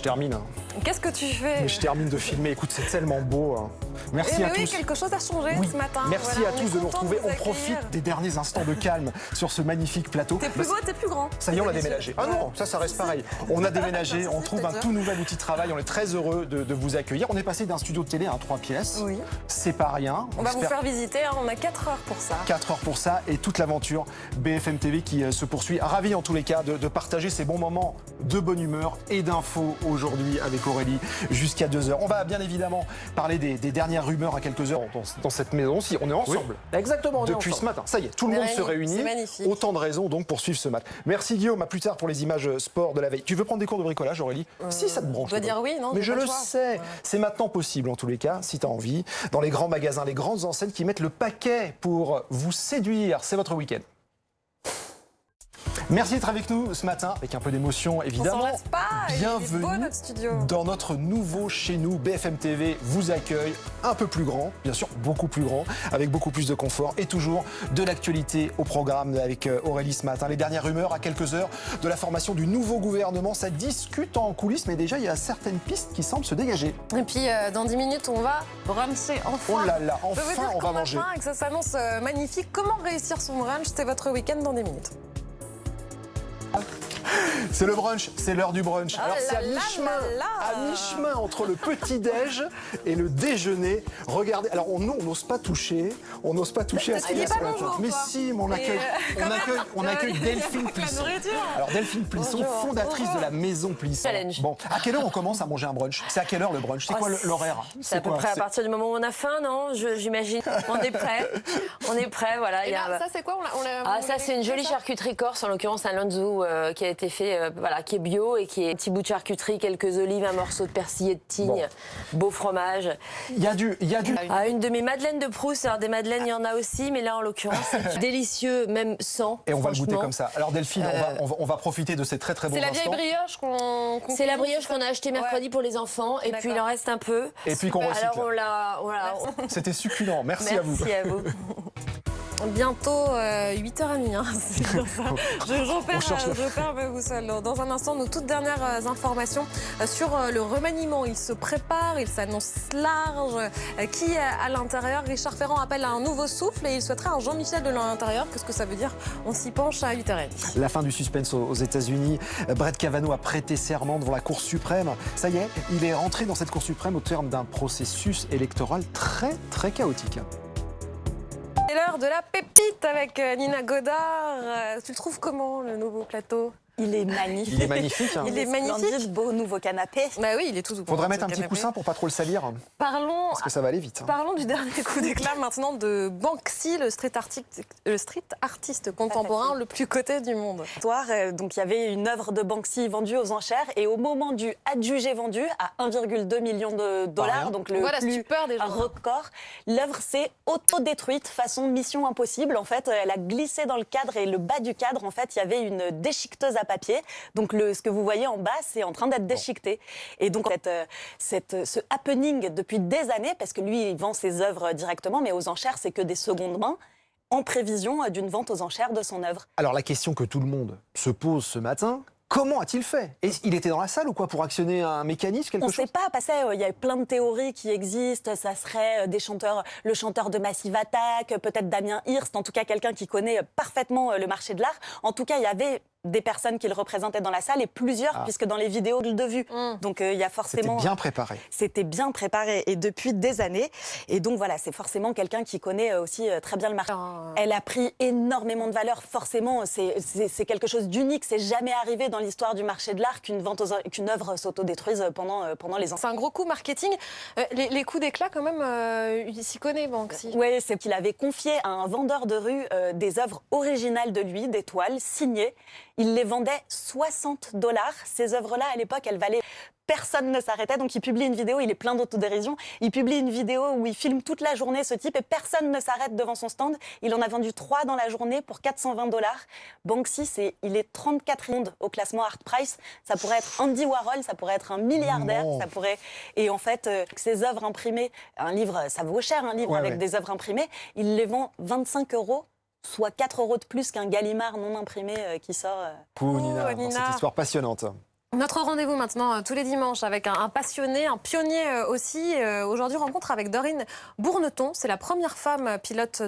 termine. Qu'est-ce que tu fais? Mais je termine de filmer. Écoute, c'est tellement beau. Merci à tous. Oui, quelque chose a changé ce matin. Merci voilà, à tous de nous retrouver. On profite accueillir. des derniers instants de calme sur ce magnifique plateau. T'es plus beau, t'es plus grand. Ça y est, on a déménagé. Ah non, ça reste pareil. On a déménagé, on trouve un tout nouvel outil de travail. On est très heureux de vous accueillir. On est passé d'un studio de télé à 3 pièces. Oui. C'est pas rien. On va vous faire visiter. Hein, on a 4 heures pour ça. 4 heures pour ça et toute l'aventure BFM TV qui se poursuit. Ravi en tous les cas de partager ces bons moments de bonne humeur et d'infos aujourd'hui avec Aurélie jusqu'à 2 heures. On va bien évidemment parler des dernières rumeurs à quelques heures dans cette maison. Si on est ensemble. Oui, exactement. On depuis est ce matin. Ça y est, tout le monde se réunit. C'est magnifique. Autant de raisons donc pour suivre ce match. Merci Guillaume, à plus tard pour les images sport de la veille. Tu veux prendre des cours de bricolage, Aurélie? Si ça te branche. Je dois dire oui, non? Mais je le sais. C'est maintenant possible en tous les cas, si tu as envie. Dans les grands magasins, les grandes enseignes qui mettent le paquet pour vous séduire. C'est votre week-end. Merci d'être avec nous ce matin, avec un peu d'émotion évidemment. On s'en lasse pas, bienvenue il est beau, notre studio. Dans notre nouveau chez nous. BFM TV vous accueille, un peu plus grand, bien sûr beaucoup plus grand, avec beaucoup plus de confort et toujours de l'actualité au programme avec Aurélie ce matin. Les dernières rumeurs à quelques heures de la formation du nouveau gouvernement, ça discute en coulisses, mais déjà il y a certaines pistes qui semblent se dégager. Et puis dans 10 minutes, on va bruncher enfin. Oh là là, enfin on va manger. Et que ça s'annonce magnifique. Comment réussir son brunch? C'est votre week-end dans 10 minutes. C'est le brunch, c'est l'heure du brunch. Alors c'est à à mi-chemin entre le petit-déj et le déjeuner. Regardez, alors nous on n'ose pas toucher, à ce qu'il y a ce matin. Mais si, mais on accueille Delphine Plisson. Alors Delphine Plisson, fondatrice de la maison Plisson. Challenge. Bon, à quelle heure on commence à manger un brunch? C'est à quelle heure le brunch? C'est quoi l'horaire? C'est à peu près à partir du moment où on a faim, non? J'imagine. On est prêt. On est prêt, voilà. Ça c'est quoi? Ça c'est une jolie charcuterie corse, en l'occurrence un lonzou qui a été fait, qui est bio et qui est un petit bout de charcuterie, quelques olives, un morceau de persil et de tignes, beau fromage. Il y a du. Une de mes madeleines de Proust. Alors des madeleines, il y en a aussi, mais là en l'occurrence, c'est délicieux, même sans. Et on va le goûter comme ça. Alors Delphine, on va profiter de ces très très bons instants. C'est la vieille brioche qu'on. C'est la brioche qu'on a achetée mercredi pour les enfants, et puis il en reste un peu. Et puis qu'on recycle. Alors voilà. C'était succulent. Merci à vous. Merci à vous. Bientôt 8h30, hein, c'est bien ça. Je perds ma boussole. Dans un instant, nos toutes dernières informations sur le remaniement. Il se prépare, il s'annonce large. Qui est à l'intérieur? Richard Ferrand appelle à un nouveau souffle et il souhaiterait un Jean-Michel de l'intérieur. Qu'est-ce que ça veut dire? On s'y penche à 8h30. La fin du suspense aux États-Unis. Brett Kavanaugh a prêté serment devant la Cour suprême. Ça y est, il est rentré dans cette Cour suprême au terme d'un processus électoral très très chaotique. C'est l'heure de la pépite avec Nina Godard. Tu le trouves comment, le nouveau plateau? Il est magnifique. Il est magnifique. Il est magnifique. Splendide, beau nouveau canapé. Bah oui, il est tout doux. Faudrait mettre un petit coussin pour pas trop le salir. Parlons. Parce que ça va aller vite. Parlons du dernier coup d'éclat maintenant de Banksy, le street artiste contemporain le plus coté du monde. Donc il y avait une œuvre de Banksy vendue aux enchères et au moment du adjugé vendu à 1,2 million de dollars, donc le record, l'œuvre s'est autodétruite façon Mission Impossible. En fait, elle a glissé dans le cadre et le bas du cadre, en fait, il y avait une déchiqueteuse à papier. Donc ce que vous voyez en bas, c'est en train d'être déchiqueté. Et donc ce happening depuis des années, parce que lui, il vend ses œuvres directement, mais aux enchères, c'est que des secondes mains, en prévision d'une vente aux enchères de son œuvre. Alors la question que tout le monde se pose ce matin, comment a-t-il fait? Il était dans la salle ou quoi pour actionner un mécanisme, quelque chose? On ne sait pas, parce qu'il y a plein de théories qui existent. Ça serait des chanteurs, le chanteur de Massive Attack, peut-être Damien Hirst, en tout cas quelqu'un qui connaît parfaitement le marché de l'art. En tout cas, il y avait des personnes qui le représentaient dans la salle et plusieurs, puisque dans les vidéos de vue. Donc il y a forcément... C'était bien préparé. C'était bien préparé et depuis des années. Et donc voilà, c'est forcément quelqu'un qui connaît aussi très bien le marché. Elle a pris énormément de valeur, forcément. C'est quelque chose d'unique. C'est jamais arrivé dans l'histoire du marché de l'art qu'une œuvre s'autodétruise pendant les ans. C'est un gros coup marketing. Les coups d'éclat, quand même, il s'y connaît, Banksy. Oui, c'est qu'il avait confié à un vendeur de rue des œuvres originales de lui, des toiles signées. Il les vendait 60 $. Ces œuvres-là, à l'époque, elles valaient... Personne ne s'arrêtait, donc il publie une vidéo, il est plein d'autodérision. Il publie une vidéo où il filme toute la journée ce type et personne ne s'arrête devant son stand. Il en a vendu 3 dans la journée pour 420 $. Banksy, il est 34e au classement Art Price. Ça pourrait être Andy Warhol, ça pourrait être un milliardaire, ça pourrait... Et en fait, ces œuvres imprimées, un livre, ça vaut cher un livre avec des œuvres imprimées, il les vend 25 €. Soit 4 € de plus qu'un Gallimard non imprimé qui sort. Nina, dans cette histoire passionnante. Notre rendez-vous maintenant tous les dimanches avec un passionné, un pionnier aussi. Aujourd'hui, rencontre avec Dorine Bourneton. C'est la première femme pilote